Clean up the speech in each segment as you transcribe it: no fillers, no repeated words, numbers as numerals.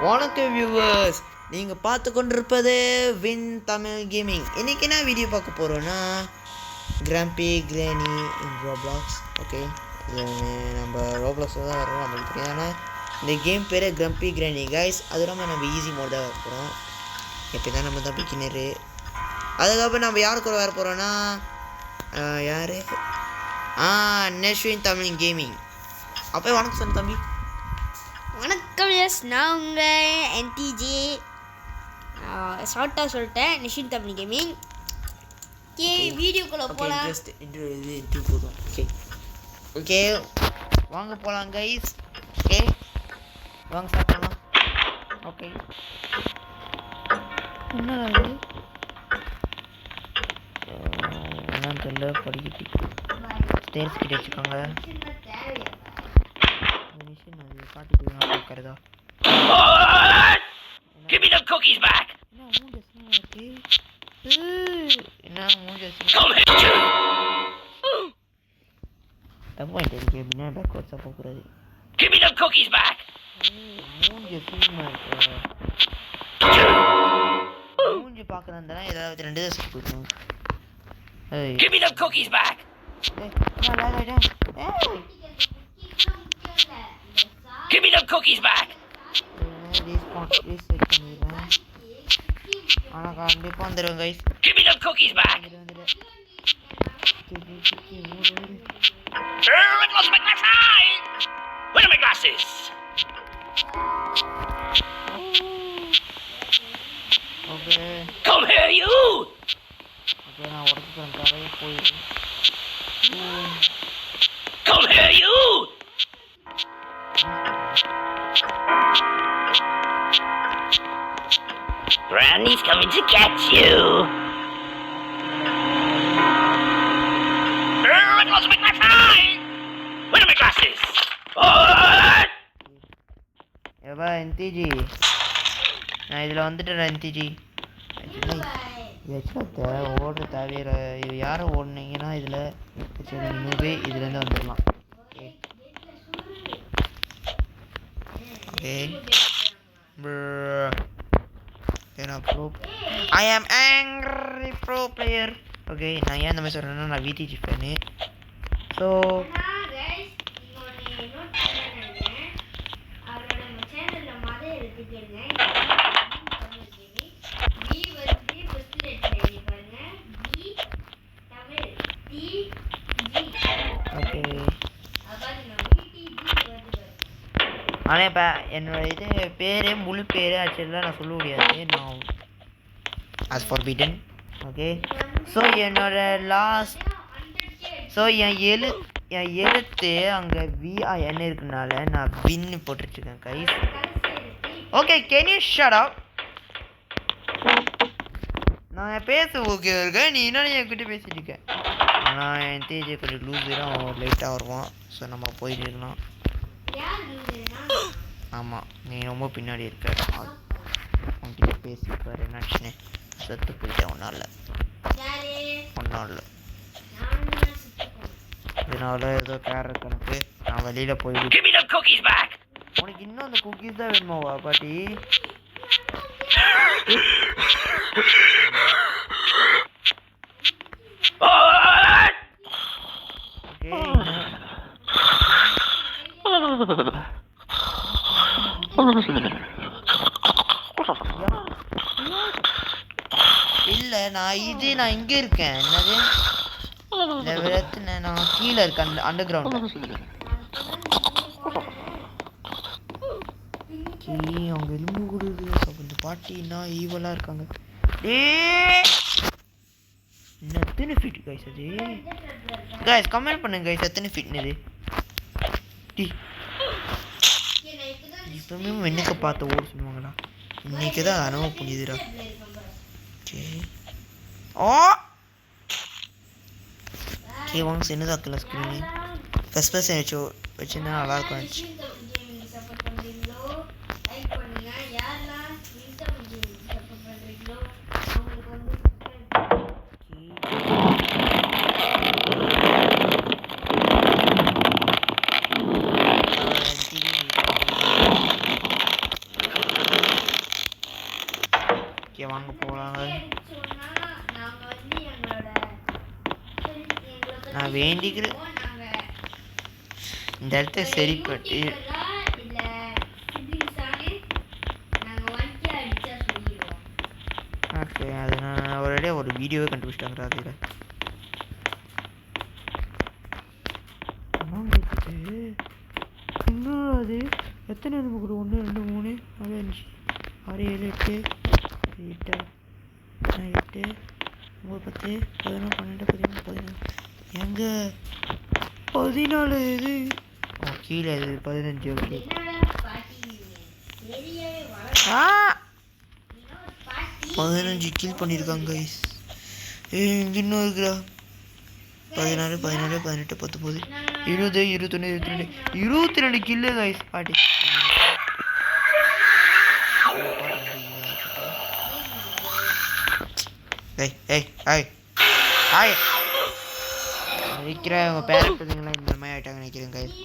வணக்கம் வியூவர்ஸ், நீங்கள் பார்த்து கொண்டிருப்பது வின் தமிழ் கேமிங். இன்றைக்கி என்ன வீடியோ பார்க்க போகிறோன்னா கிராம்பி கிரானி இன் ரோப்ளாக்ஸ். ஓகே, இது நம்ம ரோப்ளாக்ஸில் தான் வரோம். நம்மளுக்கு தெரியாதுன்னா இந்த கேம் பேர் கிராம்பி கிரானி கைஸ். அது இல்லாமல் நம்ம ஈஸி மோட் தான் வர போகிறோம். எப்படி தான் நம்ம தான் பிக்கினரு. அதுக்கப்புறம் நம்ம யார் கூட வர போகிறோன்னா யார் நெஷ்வின் தமிழ் கேமிங். அப்போ வணக்கம் சொன்ன தம்பி. வணக்கம். எஸ், நான் உங்கள் என்டிஜி. ஷார்ட்டாக சொல்லிட்டேன், நிஷின் தமிழ் கேமிங். வீடியோக்குள்ளே போகலாம். இது போதும். ஓகே ஓகே, வாங்க போகலாம் கைஸ். ஓகே வாங்க ஸ்டார்ட் பண்ணலாம். ஓகே, என்னன்னு தெரியல. படிக்கிட்டு ஸ்டேர்ஸ் கிட்ட வச்சுக்கோங்க. மிஷின் அது காட்டிட்டு பார்க்கறதா. Give me the cookies back. என்ன மூஞ்ச அசிங்கமா இருக்கு. என்ன மூஞ்ச அசிங்கமா தப்பா இருக்கு. எப்படின்னா பேக்வர்ட்ஸாக போகக்கூடாது. Give me the cookies back. மூஞ்ச அசிங்கமா இருக்கு. மூஞ்சி பார்க்குறதா ஏதாவது 2 வருஷம் போயிடும். Give me the cookies back. Give me the cookies back. ஆனால் கண்டிப்பாக வந்துடுவேன் guys. Give me the cookies back. I lost my glasses. Where are my glasses? Okay Come here, you. Okay, நான் உடச்சுக்கிறேன். கதையை போயிடு. Come here, you. Granny's coming to get you. I lost my glasses. Where are my glasses? ஏப்பா NTG, நான் இதில் வந்துட்டேன் NTG. ஆக்சுவலாக ஓடுற தேவையில்லை. இது யாரை ஓடுனீங்கன்னா இதில் சரி இன்னுமே இதுலேருந்து வந்துடலாம். ஓகே ஏன்னா ப்ரோ ஐ ஆம் ஆங்க்ரி ப்ரோ பிளேயர். ஓகே, நான் ஏன் இந்த மாதிரி சொல்கிறேன்னா நான் விடிஜி ஃபேனு. ஸோ ஆனால் இப்போ என்னோடய இது பேர் முழு பேர் ஆக்சுவலாக நான் சொல்ல முடியாது. நான் as far beaten. Okay, so என்னோட லாஸ்ட் என் எழுத்து அங்கே VIN இருக்குனால நான் வின்னு போட்டுருக்கேன் guys. Okay, can you shut up? நான் பேச ஓகே இருக்கேன், நீ என்ன என்கிட்ட பேசிட்டு இருக்கேன். ஆனால் என் தேஜை கொஞ்சம் லூஸராக லேட்டாக வருவான். ஸோ நம்ம போயிட்டு இருக்கலாம். ஆமாம், நீ ரொம்ப பின்னாடி இருக்க. உன்கிட்ட பேசிப்பார் என்னாச்சுன்னு. செத்து போயிட்டேன். ஒன்றும் இல்லை. இதனால ஏதோ கேர் இருக்கு எனக்கு. நான் வெளியில் போய் உனக்கு இன்னும் அந்த குக்கீஸ் தான் வேணுமாவா பாட்டி? இல்லை நான் இங்கே இருக்கேன். என்னது நான் கீழே இருக்கேன் அண்டர் கிரவுண்ட். அவங்க எலும்பு கொடுது. இந்த பாட்டின்னா ஈவலாக இருக்காங்க. எத்தனை ஃபீட் கைஸ் அது? கைஸ் கமெண்ட் பண்ணுங்க கைஸ், எத்தனை ஃபீட்னது? இப்பவுமே என்னக்க பார்த்து ஓட சொல்லுவாங்களா? இன்னைக்கு தான் அனுபவம் புரியுதுடா. ஓகே வாங்க சின்னதாக்கல ஸ்க்ரீனு. ஃபஸ்ட் பர்சன் வச்சுன்னா நல்லாயிருக்கும் ஆச்சு. ஓகே வாங்க போகலாங்க. நான் வேண்டிக்கிறேன் இந்த இடத்த சரிப்பட்டு. ஓகே அது நான் ஒரேடியாக ஒரு வீடியோவே கண்டுபிடிச்சிட்டாங்க அதில். இன்னும் அது எத்தனை நமக்கு 1 2 3 4 5 6 7 8 8 8 9 10 11 12 13 14 எங்க 14 இது கீழே இது 15. ஓகே ஆ 15 கில் பண்ணியிருக்காங்க கைஸ். இங்கே இன்னும் இருக்குடா 14 17 18 19 20 21 22 கில்லு கைஸ். பாட்டி நினைக்கிறேன் உங்கள் பேரண்ட் பார்த்தீங்களா இந்த மாதிரி ஆகிட்டாங்க நினைக்கிறேன் கைஸ்.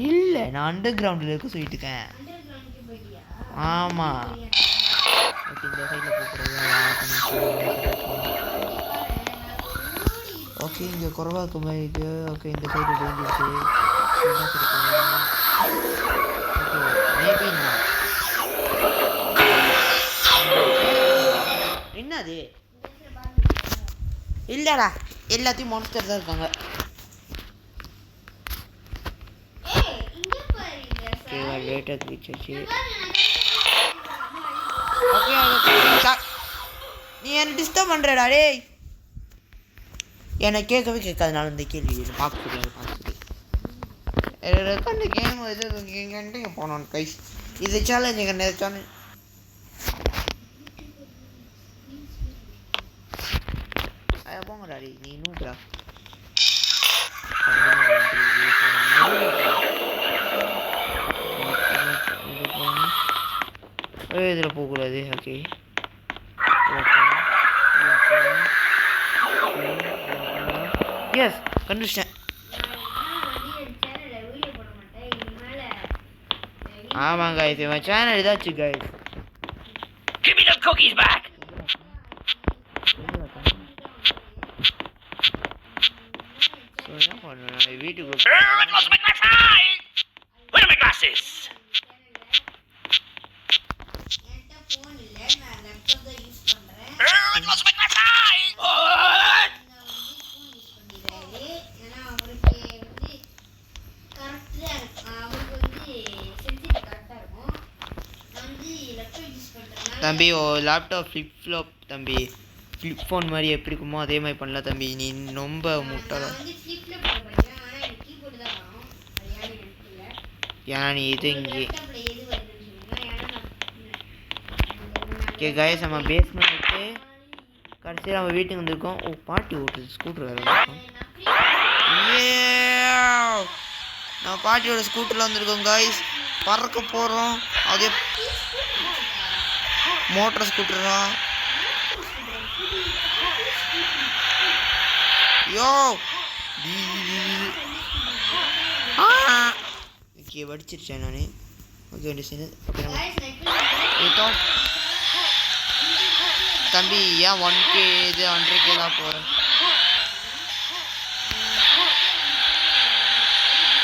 இல்லை நான் அண்டர் கிரவுண்டில் இருக்க சொல்லிட்டு இருக்கேன். ஆமாம் ஓகே இந்த சைடில் போகிறது. ஓகே இங்கே குறவா இருக்க மாதிரி இருக்குது. ஓகே இந்த சைடு டேஞ்சிருக்கு. ஓகே மேபி என்னது இல்லைடா எல்லாத்தையும் மான்ஸ்டர் தான் இருக்காங்க. ஓகே லேட்டாக ரீச் ஓகே நீ என்ன டிஸ்டர்ப் பண்ணுறடா டேய். என்னை கேட்கவே கேட்காதனால இந்த கேள்வி பார்க்க அந்த கேம் இது போனோம் கைஸ். இது சேலஞ்ச் எங்கள் சேலஞ்ச் போங்கடா நீ நூடா இதில் போகக்கூடாது. ஓகே எஸ் கண்டுபிடிச்சேன். ஆமாங்க இது என் சேனல் இதாச்சு guys. Give me the cookies back. என்ன பண்ணேன் வீட்டுக்கு It was my glasses. Where are my glasses? It was my glasses. What? தம்பி ஓ லேப்டாப் ஃப்ளிப் ஃப்ளாப் தம்பி ஃப்ளிப் ஃபோன் மாதிரி எப்படி இருக்குமோ அதே மாதிரி பண்ணல தம்பி. நீ ரொம்ப முட்டாளா. ஏன்னா நீ இது இங்கே ஓகே கைஸ் நம்ம பேஸ்மெண்ட் விட்டு கடைசியில் நம்ம வீட்டுக்கு வந்திருக்கோம். ஓ பாட்டி ஓட்டுது ஸ்கூட்டர் வேறு இருக்கும். நம்ம பாட்டியோட ஸ்கூட்டரில் வந்திருக்கோம் கைஸ். பறக்க போகிறோம். அதே மோட்டர் ஸ்கூட்டரா யோ ஓகே வடிச்சிருச்சேன் நான். ஓகே ஓகே தம்பி ஏன் 1K இது 100K தான் போகிறேன்.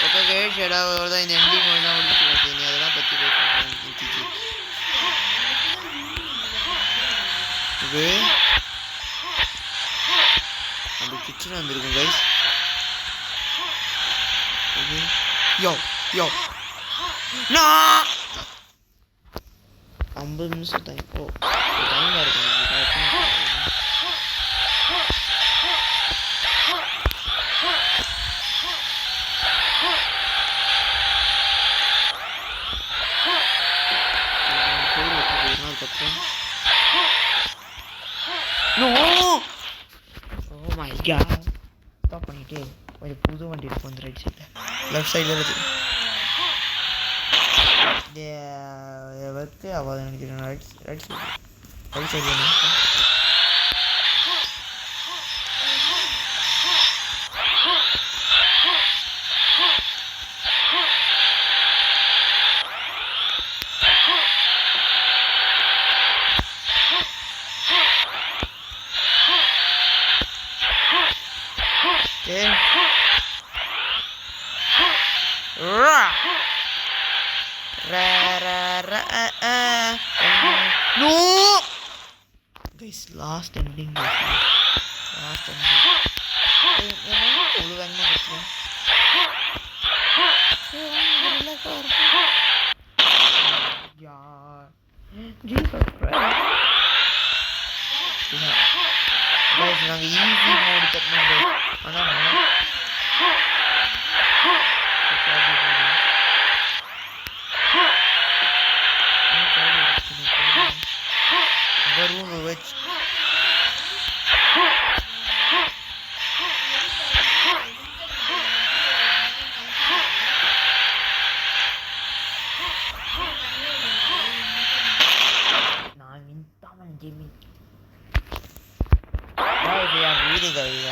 ஓகே கேட்ஸ் ஏதாவது தான் இந்த எண்டிங் ஒன்று தான் முடிச்சு ஓகே நீ அதெல்லாம் பற்றி பேச இது நம்ம கிச்சன் வந்துருக்கும் கைஸ். யோ யோ நான் 50 நிமிஷம் டைம். ஓ டைம் இருக்கும். No! Oh my god. Stop பண்ணிட்டு ஒரு புது வண்டி இருக்கும் அந்த ரைட் சைடில் லெஃப்ட் சைடில் இருக்குது. ஒர்க்கு ஆகாது நினைக்கிறேன். ரைட் சைடில் No! Guys, last ending. Last ending. Jesus Christ. Guys, நாங்க ஈஸி மோட் கட்டணும். ஆனா room which gaming. Guys, we are really guys.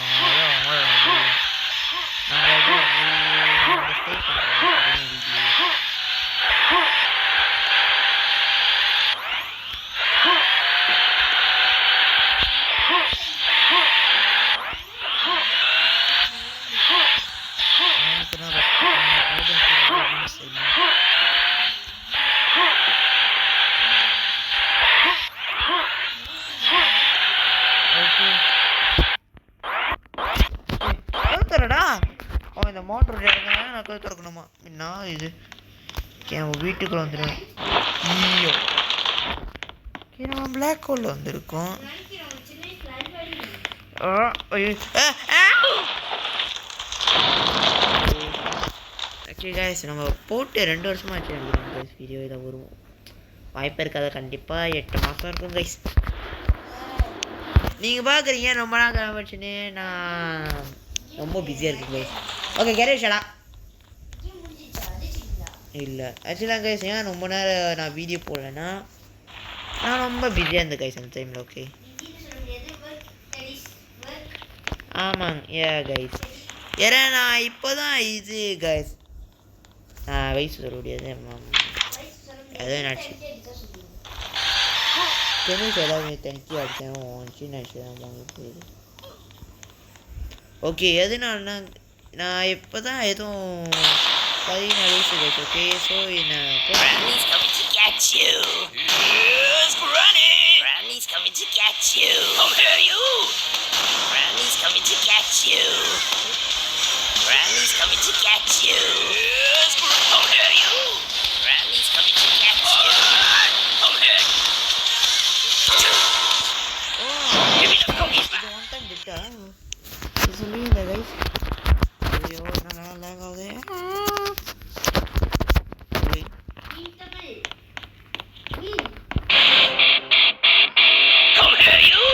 இந்த மோட்டர் நான் கை திறக்கணுமா என்ன இது வீட்டுக்குள்ள வந்துடுவேன் ஐயோ நம்ம பிளாக் ஹோலில் வந்திருக்கோம் ஓகே கைஸ் நம்ம போட்டு 2 வருஷமா ஆச்சு கைஸ் வீடியோ இதை வரும் வாய்ப்பு இருக்காத கண்டிப்பாக 8 மாதம் இருக்கும் கைஸ் நீங்கள் பார்க்குறீங்க ரொம்ப நாள் கிளம்பிச்சுன்னு நான் ரொம்ப பிஸியாக இருக்கு கைஸ் ஓகே கேரேஷடா இல்லை ஆக்சுவலாக கைஸ் ஏன் ரொம்ப நேரம் நான் வீடியோ போடலைன்னா நான் ரொம்ப பிஸியாக இருந்தேன் கைஸ் அந்த டைமில் ஓகே ஆமாங்க கைஸ் ஏன்னா நான் இப்போ தான் இது கைஸ் நான் வயசு சொல்ல முடியாது எதுவும் நினச்சி டென்னிஸ் எல்லாமே தனிச்சு அடித்தேன் சின்ன விஷயம் வாங்கி போயிடுது ஓகே எதுனாலனா நான் இப்போ தான் எதுவும் 14 வயசு guys okay so Granny's coming to get you. Yes, Granny. Granny's coming to get you. Come here, you. Granny's coming to get you. Granny's coming to get you. Yes, come here, you. Granny's coming to get you. Come here. Give me the cookies back. one time விட்டா சொல்லி இந்த guys ஐயோ நல்லா லேக் ஆகுது Come here, you.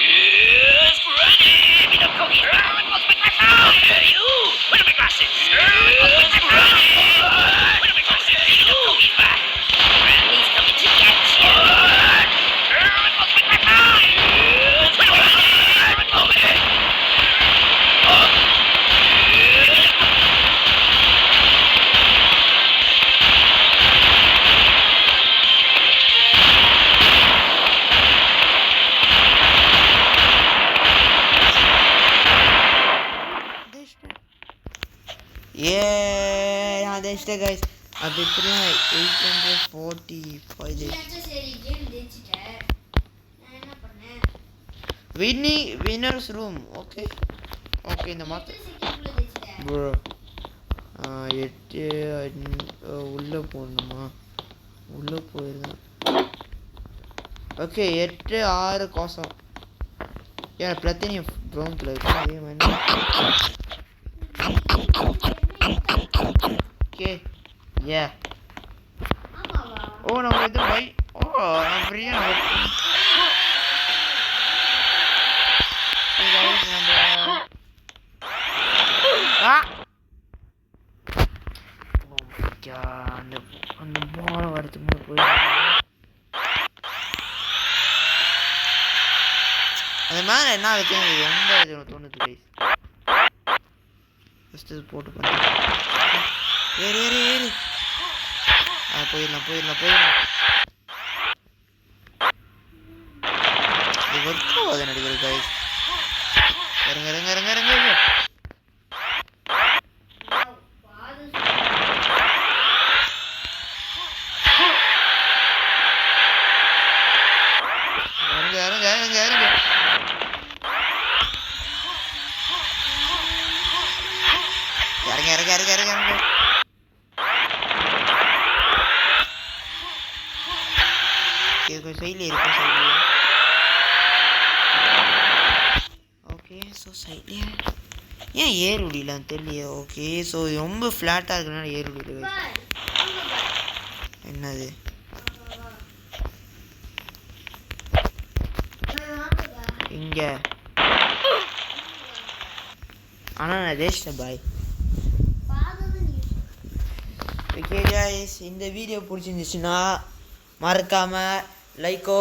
Yes, Granny. Give me the cookies back. Come here, you. Where are my glasses? Where are my glasses? Give me the cookies back. Granny's coming to get you. நான் தேச்சிட்டேன் guys அது எப்படியா 845 winners room okay okay இந்த மாற்ற bro 8 உள்ளே போடணுமா உள்ளே போயிருந்தேன் okay 8 6 கோசம் ஏன் பிளத்தினியம் ப்ரௌன் கலர் அதே மாதிரி okay yeah oh நம்ம இது பை நான் ஃப்ரீயா அந்த பால் வரதுக்கு போய் அந்த மேலே என்ன இருக்கு ரொம்ப இது தோணுது கைஸ் ஃபஸ்ட்டு போட்டு பண்ணி ஏறு ஏறு ஏறு போயிடலாம் இது ஒர்க் ஆகாது நடிகர் கைஸ் இறங்க ஓகே சைடில் இருக்கும் சைடில். ஓகே ஸோ சைட்லேயே ஏன் ஏர் முடியலாம் தெரியலையே. ஓகே ஸோ ரொம்ப ஃப்ளாட்டாக இருக்கிறனால ஏர் முடியல. என்னது இங்கே ஆனால் நான் ஜெயிச்சிட்டேன் பாய். ஓகே கைஸ், இந்த வீடியோ பிடிச்சிருந்துச்சுன்னா மறக்காமல் லைக்கோ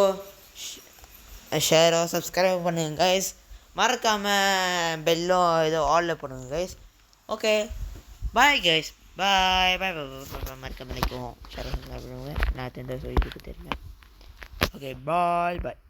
ஷேரோ சப்ஸ்கிரைப் பண்ணுங்க கைஸ். மறக்காமல் பெல்லும் ஏதோ ஆலில் பண்ணுங்க கைஸ். ஓகே பாய் கைஸ், பாய் பாய் பாய். மறக்காமல் லைக்கும் ஷேரோ சப்ஸ்கிரைப் பண்ணுங்க. நான் தெரிஞ்ச சொல்லிட்டு தெரியல. ஓகே பாய் பாய்.